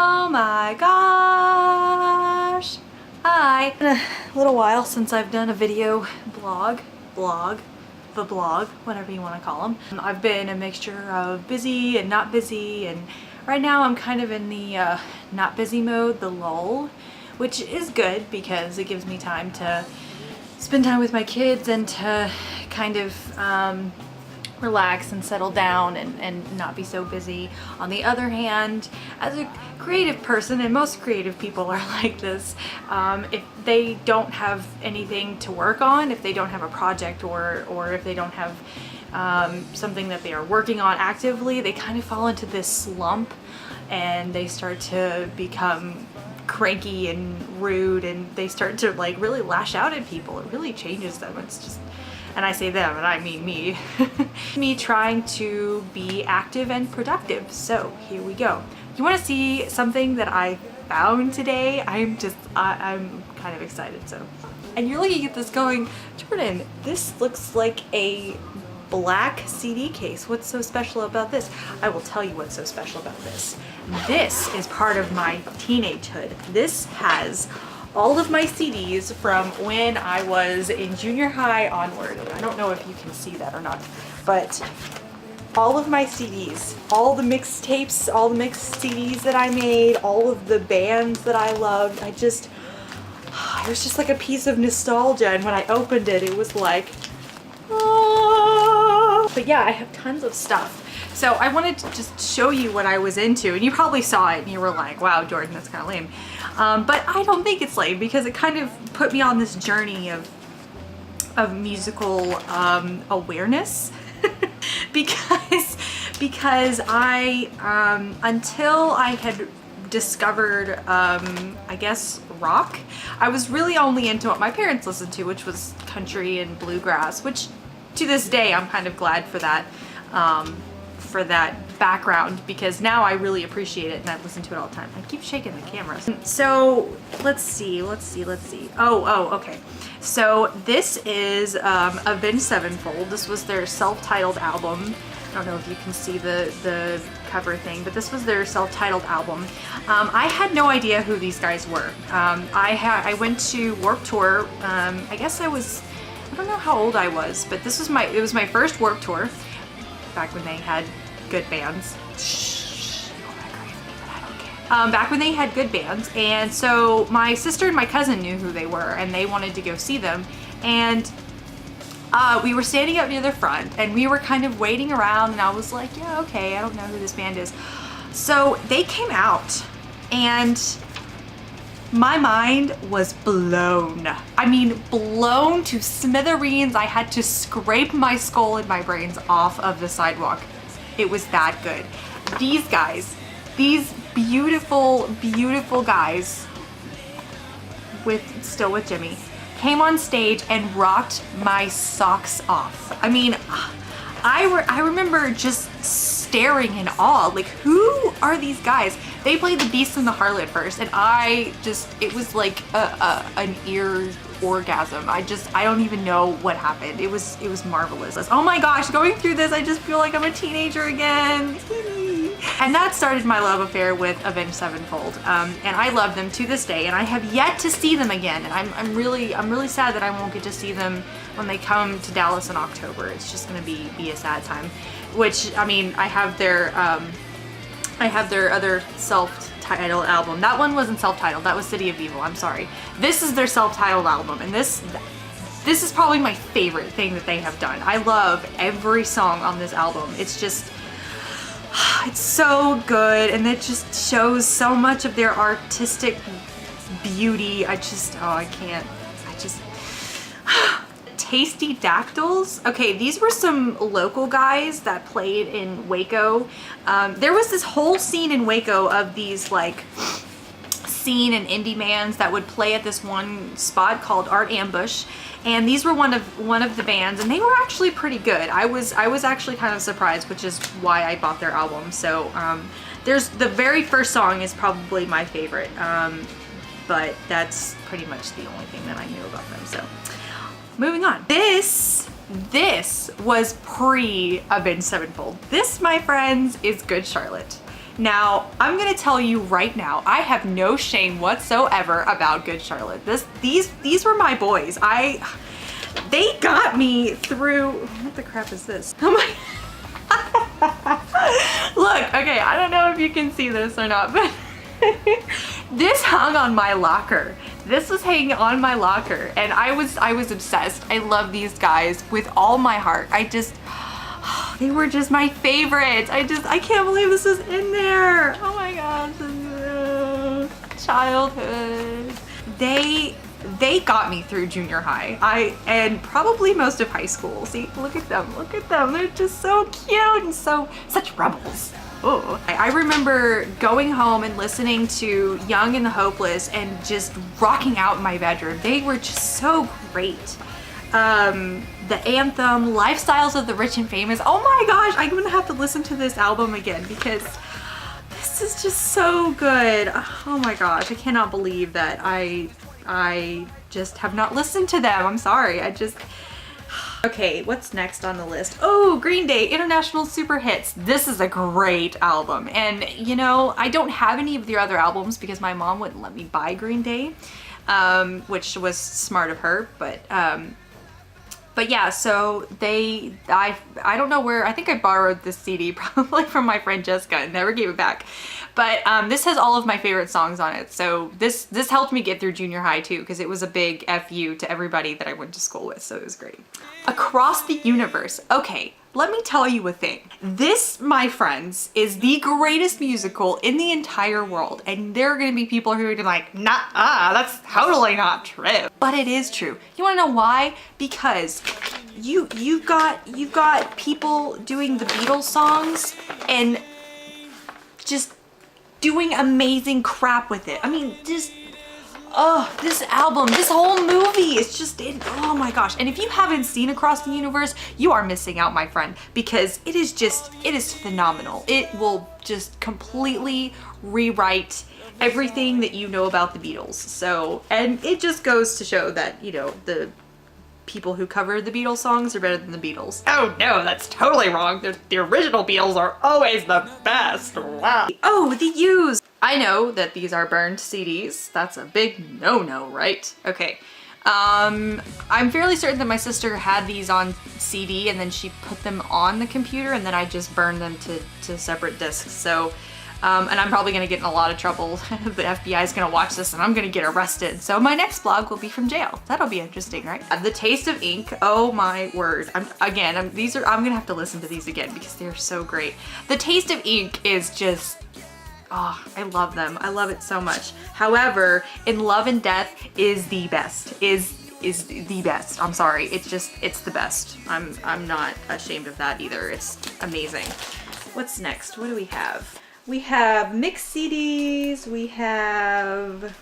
Oh my gosh! Hi! It's been a little while since I've done a video blog, whatever you want to call them. I've been a mixture of busy and not busy, and right now I'm kind of in the not busy mode, the lull, which is good because it gives me time to spend time with my kids and to kind of relax and settle down and not be so busy. On the other hand, as a creative person, and most creative people are like this, if they don't have anything to work on, if they don't have a project or if they don't have something that they are working on actively, they kind of fall into this slump and they start to become cranky and rude, and they start to like really lash out at people. It really changes them. It's just, and I say them and I mean me. Me trying to be active and productive. So here we go. You want to see something that I found today? I'm kind of excited. So, and you're looking at this going, Jordan, this looks like a black CD case. What's so special about this? I will tell you what's so special about this. This is part of my teenagehood. This has all of my CDs from when I was in junior high onward. I don't know if you can see that or not, but all of my CDs, all the mixtapes, all the mixed CDs that I made, all of the bands that I loved, it was just like a piece of nostalgia, and when I opened it, it was like, oh. But yeah, I have tons of stuff. So I wanted to just show you what I was into, and you probably saw it and you were like, wow, Jordan, that's kind of lame. But I don't think it's lame because it kind of put me on this journey of musical awareness. because I until I had discovered I guess rock, I was really only into what my parents listened to, which was country and bluegrass, which to this day I'm kind of glad for that background, because now I really appreciate it and I listen to it all the time. I keep shaking the camera. So let's see. Oh, okay. So this is Avenged Sevenfold. This was their self-titled album. I don't know if you can see the cover thing, but this was their self-titled album. I had no idea who these guys were. I went to Warped Tour. I guess I don't know how old I was, but it was my first Warped Tour back when they had good bands. Shh, you won't agree with me, but I don't care. Back when they had good bands, and so my sister and my cousin knew who they were, and they wanted to go see them, and we were standing up near the front, and we were kind of waiting around, and I was like, yeah, okay, I don't know who this band is. So they came out, and my mind was blown. I mean, blown to smithereens. I had to scrape my skull and my brains off of the sidewalk. It was that good. These guys, these beautiful, beautiful guys, still with Jimmy, came on stage and rocked my socks off. I mean, I remember just staring in awe, like, who are these guys? They played the Beast and the Harlot first, and it was like an ear orgasm. I don't even know what happened. It was marvelous. Oh my gosh, going through this, I just feel like I'm a teenager again. And that started my love affair with Avenged Sevenfold, and I love them to this day, and I have yet to see them again, and I'm really sad that I won't get to see them when they come to Dallas in October. It's just gonna be a sad time. Which, I mean, I have their other self-titled album. That one wasn't self-titled, that was City of Evil, I'm sorry. This is their self-titled album, and this is probably my favorite thing that they have done. I love every song on this album. It's just, it's so good, and it just shows so much of their artistic beauty. Tasty Dactyls. Okay, these were some local guys that played in Waco. There was this whole scene in Waco of these like scene and indie bands that would play at this one spot called Art Ambush, and these were one of the bands, and they were actually pretty good. I was actually kind of surprised, which is why I bought their album. So there's the very first song is probably my favorite, but that's pretty much the only thing that I knew about them. So moving on. This was pre-Avenged Sevenfold. This, my friends, is Good Charlotte. Now, I'm gonna tell you right now, I have no shame whatsoever about Good Charlotte. These were my boys. They got me through, what the crap is this? Oh my, look, okay, I don't know if you can see this or not, but this hung on my locker. This was hanging on my locker, and I was obsessed. I love these guys with all my heart. They were just my favorite. I can't believe this is in there. Oh my gosh, childhood. They got me through junior high. And probably most of high school. See, look at them, look at them. They're just so cute and such rebels. Oh, I remember going home and listening to Young and the Hopeless and just rocking out in my bedroom. They were just so great. The anthem, Lifestyles of the Rich and Famous. Oh my gosh, I'm gonna have to listen to this album again because this is just so good. Oh my gosh, I cannot believe that I just have not listened to them. I'm sorry, Okay, what's next on the list? Oh, Green Day, International Super Hits. This is a great album. And you know, I don't have any of their other albums because my mom wouldn't let me buy Green Day, which was smart of her, but yeah, so I don't know where, I think I borrowed this CD probably from my friend Jessica and never gave it back. But this has all of my favorite songs on it. So this helped me get through junior high too, because it was a big FU to everybody that I went to school with, so it was great. Across the Universe. Okay, let me tell you a thing. This, my friends, is the greatest musical in the entire world. And there are gonna be people who are gonna be like, that's totally not true. But it is true. You wanna know why? Because you've got people doing the Beatles songs and just doing amazing crap with it. I mean, just, oh, this album, this whole movie, it's just, oh my gosh. And if you haven't seen Across the Universe, you are missing out, my friend, because it is phenomenal. It will just completely rewrite everything that you know about the Beatles. So, and it just goes to show that, you know, the people who cover the Beatles songs are better than the Beatles. Oh no, that's totally wrong. The original Beatles are always the best. Wow. Oh, the Used. I know that these are burned CDs. That's a big no-no, right? Okay. I'm fairly certain that my sister had these on CD and then she put them on the computer and then I just burned them to separate discs. So, and I'm probably gonna get in a lot of trouble. The FBI is gonna watch this and I'm gonna get arrested. So my next vlog will be from jail. That'll be interesting, right? The Taste of Ink. Oh my word. I'm gonna have to listen to these again because they're so great. The Taste of Ink is just, oh, I love them. I love it so much. However, In Love and Death is the best. Is the best. I'm sorry. It's the best. I'm not ashamed of that either. It's amazing. What's next? What do we have? We have mixed CDs. We have,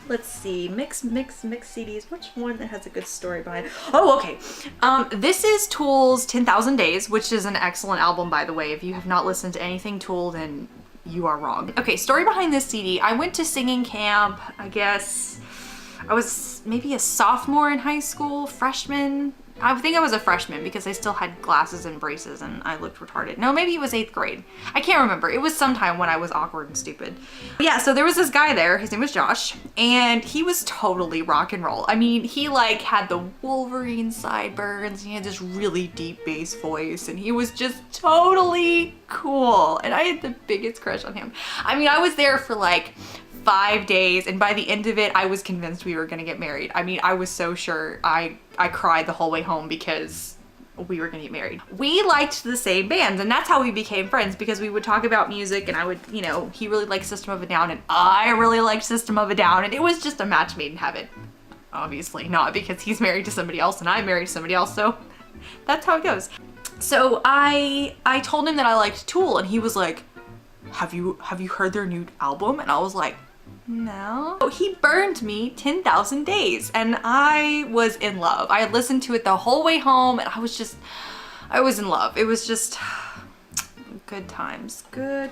let's see, mixed CDs. Which one that has a good story behind it? Oh, okay. This is Tool's 10,000 Days, which is an excellent album, by the way. If you have not listened to anything Tool, then you are wrong. Okay, story behind this CD. I went to singing camp, I guess. I was maybe a sophomore in high school, freshman. I think I was a freshman because I still had glasses and braces and I looked retarded. No, maybe it was 8th grade. I can't remember. It was sometime when I was awkward and stupid. But yeah, so there was this guy there, his name was Josh, and he was totally rock and roll. I mean, he like had the Wolverine sideburns, and he had this really deep bass voice, and he was just totally cool. And I had the biggest crush on him. I mean, I was there for like 5 days, and by the end of it I was convinced we were gonna get married. I mean, I was so sure. I cried the whole way home because we were gonna get married. We liked the same bands, and that's how we became friends, because we would talk about music and I would, you know, he really liked System of a Down and I really liked System of a Down, and it was just a match made in heaven. Obviously not, because he's married to somebody else and I'm married to somebody else, so that's how it goes. So I told him that I liked Tool, and he was like, have you heard their new album? And I was like, no. He burned me 10,000 Days and I was in love. I had listened to it the whole way home and I was in love. It was just good times. Good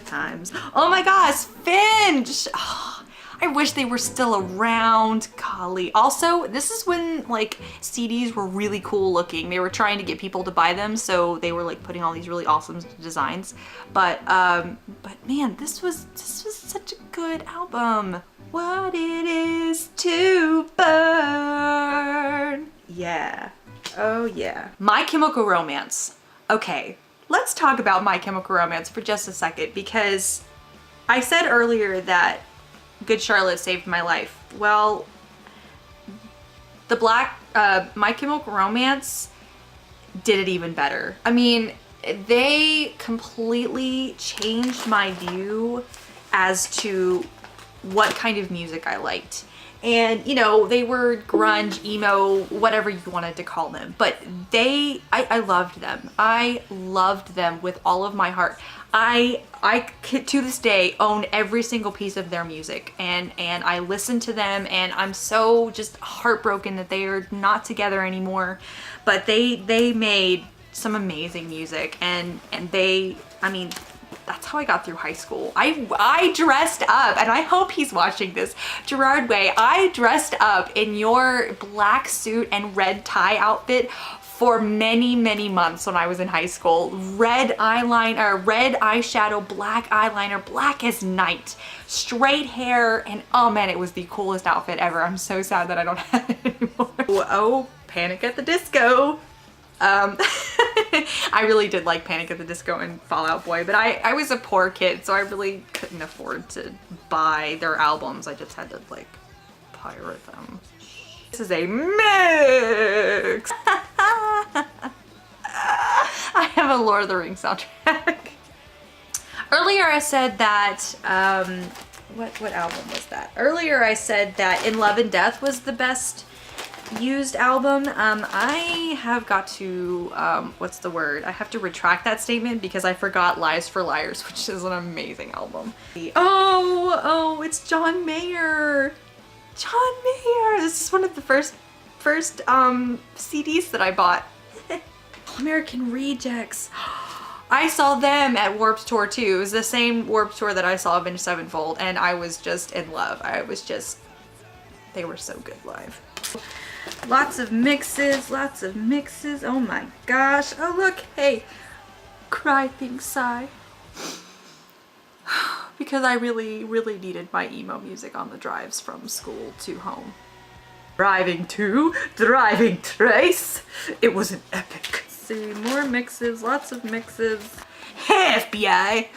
times. Oh my gosh, Finch! Oh, I wish they were still around. Golly. Also, this is when like CDs were really cool looking. They were trying to get people to buy them, so they were like putting all these really awesome designs. But man, this was such a good album. What it is to burn. Yeah. Oh yeah. My Chemical Romance. Okay, let's talk about My Chemical Romance for just a second, because I said earlier that Good Charlotte saved my life. Well, My Chemical Romance did it even better. I mean, they completely changed my view as to what kind of music I liked. And you know, they were grunge, emo, whatever you wanted to call them, but I loved them. I loved them with all of my heart. I to this day own every single piece of their music, and I listen to them, and I'm so just heartbroken that they are not together anymore. But they made some amazing music, and I mean, that's how I got through high school. I dressed up, and I hope he's watching this. Gerard Way, I dressed up in your black suit and red tie outfit for many, many months when I was in high school. Red eyeliner, red eyeshadow, black eyeliner, black as night, straight hair, and oh man, it was the coolest outfit ever. I'm so sad that I don't have it anymore. Oh, Panic at the Disco. I really did like Panic at the Disco and Fall Out Boy, but I was a poor kid, so I really couldn't afford to buy their albums. I just had to like pirate them. This is a mix! I have a Lord of the Rings soundtrack. Earlier I said that, what album was that? Earlier I said that In Love and Death was the best used album. I have got to, what's the word? I have to retract that statement because I forgot Lies for Liars, which is an amazing album. Oh, it's John Mayer. John Mayer. This is one of the first CDs that I bought. American Rejects. I saw them at Warped Tour too. It was the same Warped Tour that I saw Avenged Sevenfold, and I was just in love. They were so good live. Lots of mixes, lots of mixes. Oh my gosh. Oh look, hey, Cry Pink Sigh. Because I really, really needed my emo music on the drives from school to home. Driving to Driving Trace. It was an epic. See, more mixes, lots of mixes. Hey, FBI.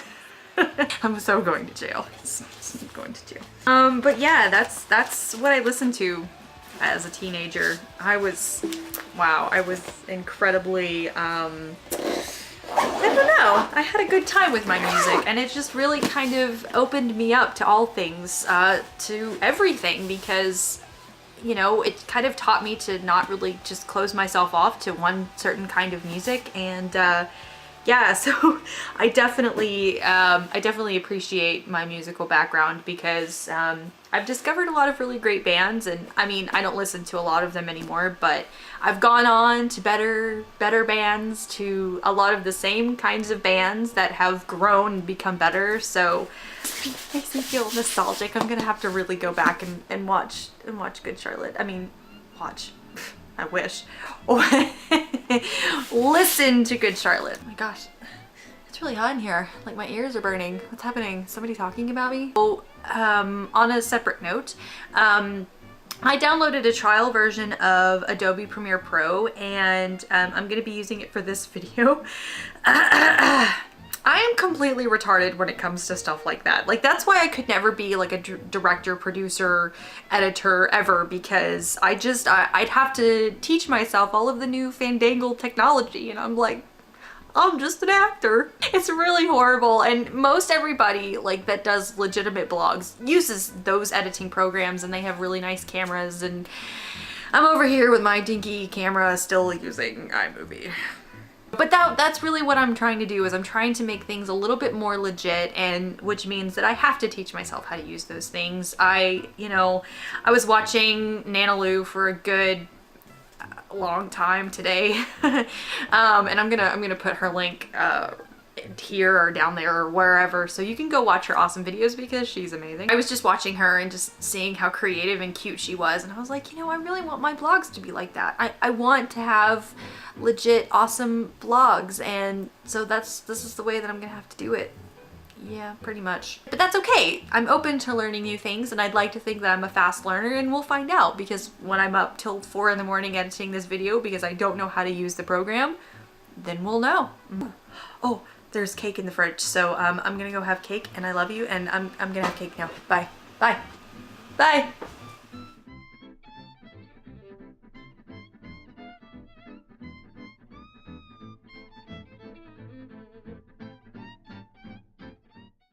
I'm so going to jail. I'm going to jail. But yeah, that's what I listened to as a teenager. I was incredibly, I don't know, I had a good time with my music, and it just really kind of opened me up to all things, to everything, because, you know, it kind of taught me to not really just close myself off to one certain kind of music. And yeah, so I definitely appreciate my musical background, because I've discovered a lot of really great bands, and I mean, I don't listen to a lot of them anymore, but I've gone on to better bands, to a lot of the same kinds of bands that have grown and become better. So it makes me feel nostalgic. I'm gonna have to really go back and watch Good Charlotte. I mean, watch. I wish. Or listen to Good Charlotte. Oh my gosh, it's really hot in here. Like, my ears are burning. What's happening? Somebody talking about me? Oh, on a separate note, I downloaded a trial version of Adobe Premiere Pro, and I'm gonna be using it for this video. I am completely retarded when it comes to stuff like that. Like, that's why I could never be like a director, producer, editor ever, because I'd have to teach myself all of the new fandangled technology, and I'm like, I'm just an actor. It's really horrible, and most everybody like that does legitimate blogs uses those editing programs, and they have really nice cameras, and I'm over here with my dinky camera still using iMovie. But that's really what I'm trying to do, is I'm trying to make things a little bit more legit, and which means that I have to teach myself how to use those things. I was watching Nanalew for a good long time today, and I'm gonna put her link here or down there or wherever, so you can go watch her awesome videos because she's amazing. I was just watching her and just seeing how creative and cute she was, and I was like, you know, I really want my vlogs to be like that. I want to have legit awesome vlogs, and so this is the way that I'm gonna have to do it. Yeah, pretty much. But that's okay. I'm open to learning new things, and I'd like to think that I'm a fast learner, and we'll find out, because when I'm up till 4 in the morning editing this video because I don't know how to use the program, then we'll know. Oh, there's cake in the fridge, so I'm gonna go have cake, and I love you, and I'm gonna have cake now. Bye. Bye. Bye.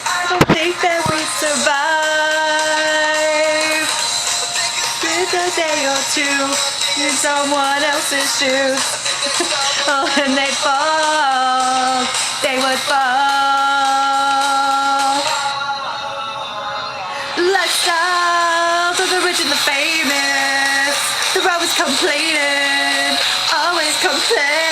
I don't think that we survive with a day or two in someone else's shoes. Oh, and they fall, they would fall. Lifestyle of the rich and the famous. They're always complaining, always complaining.